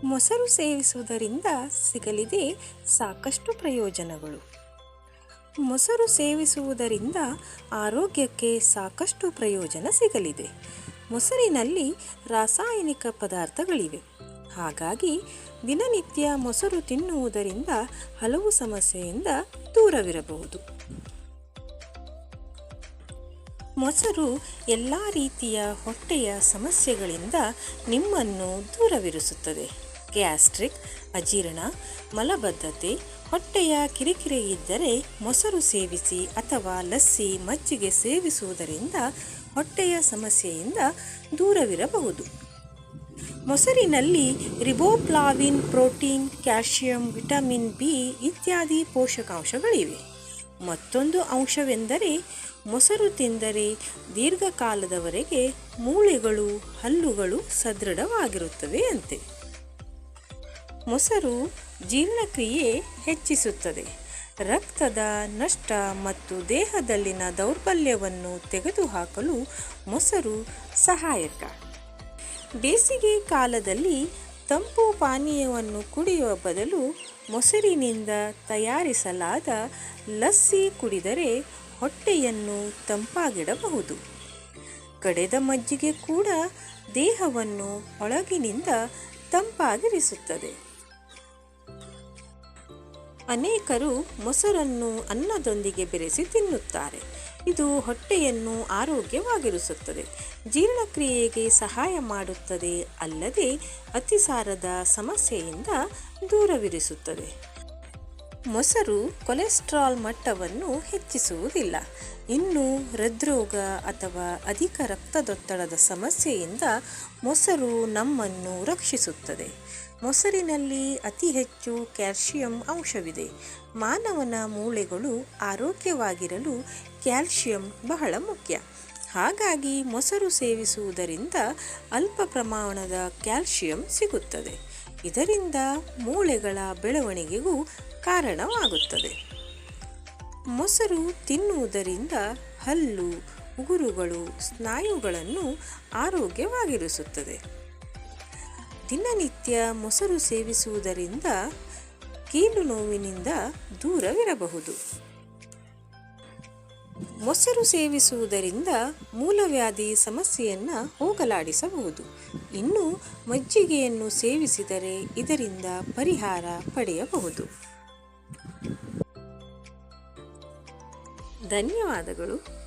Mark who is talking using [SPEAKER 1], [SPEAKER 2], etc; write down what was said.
[SPEAKER 1] ಮೊಸರು ಸೇವಿಸುವುದರಿಂದ ಸಿಗಲಿದೆ ಸಾಕಷ್ಟು ಪ್ರಯೋಜನಗಳು. ಮೊಸರು ಸೇವಿಸುವುದರಿಂದ ಆರೋಗ್ಯಕ್ಕೆ ಸಾಕಷ್ಟು ಪ್ರಯೋಜನ ಸಿಗಲಿದೆ. ಮೊಸರಿನಲ್ಲಿ ರಾಸಾಯನಿಕ ಪದಾರ್ಥಗಳಿವೆ. ಹಾಗಾಗಿ ದಿನನಿತ್ಯ ಮೊಸರು ತಿನ್ನುವುದರಿಂದ ಹಲವು ಸಮಸ್ಯೆಯಿಂದ ದೂರವಿರಬಹುದು. ಮೊಸರು ಎಲ್ಲ ರೀತಿಯ ಹೊಟ್ಟೆಯ ಸಮಸ್ಯೆಗಳಿಂದ ನಿಮ್ಮನ್ನು ದೂರವಿರಿಸುತ್ತದೆ. ಗ್ಯಾಸ್ಟ್ರಿಕ್, ಅಜೀರ್ಣ, ಮಲಬದ್ಧತೆ, ಹೊಟ್ಟೆಯ ಕಿರಿಕಿರಿ ಇದ್ದರೆ ಮೊಸರು ಸೇವಿಸಿ ಅಥವಾ ಲಸ್ಸಿ, ಮಜ್ಜಿಗೆ ಸೇವಿಸುವುದರಿಂದ ಹೊಟ್ಟೆಯ ಸಮಸ್ಯೆಯಿಂದ ದೂರವಿರಬಹುದು. ಮೊಸರಿನಲ್ಲಿ riboflavin, protein, calcium, vitamin B ಇತ್ಯಾದಿ ಪೋಷಕಾಂಶಗಳಿವೆ. ಮತ್ತೊಂದು ಅಂಶವೆಂದರೆ ಮೊಸರು ತಿಂದರೆ ದೀರ್ಘಕಾಲದವರೆಗೆ ಮೂಳೆಗಳು, ಹಲ್ಲುಗಳು ಸದೃಢವಾಗಿರುತ್ತವೆ ಅಂತೆ. ಮೊಸರು ಜೀರ್ಣಕ್ರಿಯೆ ಹೆಚ್ಚಿಸುತ್ತದೆ. ರಕ್ತದ ನಷ್ಟ ಮತ್ತು ದೇಹದಲ್ಲಿನ ದೌರ್ಬಲ್ಯವನ್ನು ತೆಗೆದುಹಾಕಲು ಮೊಸರು ಸಹಾಯಕ. ಬೇಸಿಗೆ ಕಾಲದಲ್ಲಿ ತಂಪು ಪಾನೀಯವನ್ನು ಕುಡಿಯುವ ಬದಲು ಮೊಸರಿನಿಂದ ತಯಾರಿಸಲಾದ ಲಸ್ಸಿ ಕುಡಿದರೆ ಹೊಟ್ಟೆಯನ್ನು ತಂಪಾಗಿಡಬಹುದು. ಕಡೆದ ಮಜ್ಜಿಗೆ ಕೂಡ ದೇಹವನ್ನು ಒಳಗಿನಿಂದ ತಂಪಾಗಿರಿಸುತ್ತದೆ. ಅನೇಕರು ಮೊಸರನ್ನು ಅನ್ನದೊಂದಿಗೆ ಬೆರೆಸಿ ತಿನ್ನುತ್ತಾರೆ. ಇದು ಹೊಟ್ಟೆಯನ್ನು ಆರೋಗ್ಯವಾಗಿರಿಸುತ್ತದೆ, ಜೀರ್ಣಕ್ರಿಯೆಗೆ ಸಹಾಯ ಮಾಡುತ್ತದೆ, ಅಲ್ಲದೆ ಅತಿಸಾರದ ಸಮಸ್ಯೆಯಿಂದ ದೂರವಿರಿಸುತ್ತದೆ. ಮೊಸರು ಕೊಲೆಸ್ಟ್ರಾಲ್ ಮಟ್ಟವನ್ನು ಹೆಚ್ಚಿಸುವುದಿಲ್ಲ. ಇನ್ನು ಹೃದ್ರೋಗ ಅಥವಾ ಅಧಿಕ ರಕ್ತದೊತ್ತಡದ ಸಮಸ್ಯೆಯಿಂದ ಮೊಸರು ನಮ್ಮನ್ನು ರಕ್ಷಿಸುತ್ತದೆ. ಮೊಸರಿನಲ್ಲಿ ಅತಿ ಹೆಚ್ಚು ಕ್ಯಾಲ್ಶಿಯಂ ಅಂಶವಿದೆ. ಮಾನವನ ಮೂಳೆಗಳು ಆರೋಗ್ಯವಾಗಿರಲು ಕ್ಯಾಲ್ಶಿಯಂ ಬಹಳ ಮುಖ್ಯ. ಹಾಗಾಗಿ ಮೊಸರು ಸೇವಿಸುವುದರಿಂದ ಅಲ್ಪ ಪ್ರಮಾಣದ ಕ್ಯಾಲ್ಶಿಯಂ ಸಿಗುತ್ತದೆ. ಇದರಿಂದ ಮೂಳೆಗಳ ಬೆಳವಣಿಗೆಗೂ ಕಾರಣವಾಗುತ್ತದೆ. ಮೊಸರು ತಿನ್ನುವುದರಿಂದ ಹಲ್ಲು, ಉಗುರುಗಳು, ಸ್ನಾಯುಗಳನ್ನು ಆರೋಗ್ಯವಾಗಿರಿಸುತ್ತದೆ. ದಿನನಿತ್ಯ ಮೊಸರು ಸೇವಿಸುವುದರಿಂದ ಕೀಲು ನೋವಿನಿಂದ ದೂರವಿರಬಹುದು. ಮೊಸರು ಸೇವಿಸುವುದರಿಂದ ಮೂಲವ್ಯಾಧಿ ಸಮಸ್ಯೆಯನ್ನು ಹೋಗಲಾಡಿಸಬಹುದು. ಇನ್ನು ಮಜ್ಜಿಗೆಯನ್ನು ಸೇವಿಸಿದರೆ ಇದರಿಂದ ಪರಿಹಾರ ಪಡೆಯಬಹುದು. ಧನ್ಯವಾದಗಳು.